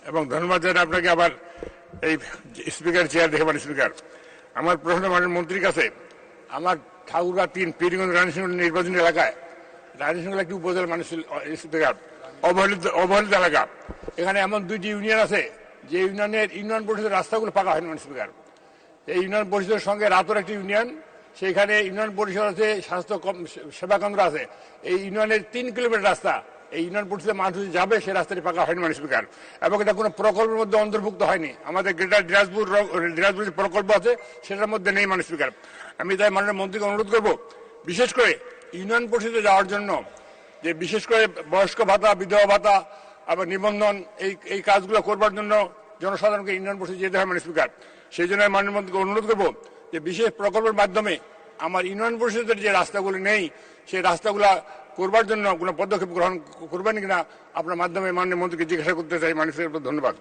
এবং ধন্যবাদ জানাই আপনাকে আবার এই স্পিকার চেয়ার দেখে মানে স্পিকার। আমার প্রশ্ন মাননীয় মন্ত্রীর কাছে, আমার ঠাকুরগাঁ 3 পীরগঞ্জ রানীশঙ্কর নির্বাচনী এলাকায়, রানীশঙ্কর একটি উপজেলা মানুষ স্পিকার, অবহেলিত এলাকা, এখানে এমন 2টি ইউনিয়ন আছে যে ইউনিয়নের ইউনিয়ন পরিষদের রাস্তাগুলো পাকা হয়নি মানে স্পিকার। এই ইউনিয়ন পরিষদের সঙ্গে রাতর একটি ইউনিয়ন, সেখানে ইউনিয়ন পরিষদ আছে, স্বাস্থ্য সেবা কেন্দ্র আছে। এই ইউনিয়নের 3 কিলোমিটার রাস্তা এই ইউনিয়ন পরিষদের মানুষ যাবে, সেই রাস্তাটি পাকা হয়নি মানে স্পিকার, এবং এটা কোনো প্রকল্পের মধ্যে অন্তর্ভুক্ত হয়নি। আমাদের গ্রেটার দিনাজপুর যে প্রকল্প আছে সেটার মধ্যে নেই মানে স্পিকার। আমি তাই মাননীয় মন্ত্রীকে অনুরোধ করব, বিশেষ করে ইউনিয়ন পরিষদে যাওয়ার জন্য যে বিশেষ করে বয়স্ক ভাতা, বিধবা ভাতা, আবার নিবন্ধন, এই কাজগুলো করবার জন্য জনসাধারণকে ইউনিয়ন পরিষদে যেতে হয় মানে স্পিকার। সেই জন্য মাননীয় মন্ত্রীকে অনুরোধ করব যে বিশেষ প্রকল্পের মাধ্যমে আমার ইউনিয়ন পরিষদের যে রাস্তাগুলি নেই সেই রাস্তাগুলা করবার জন্য কোনো পদক্ষেপ গ্রহণ করবেন কিনা আপনার মাধ্যমে মাননীয় মন্ত্রীকে জিজ্ঞাসা করতে চাই। মাননীয় স্পিকার, ধন্যবাদ।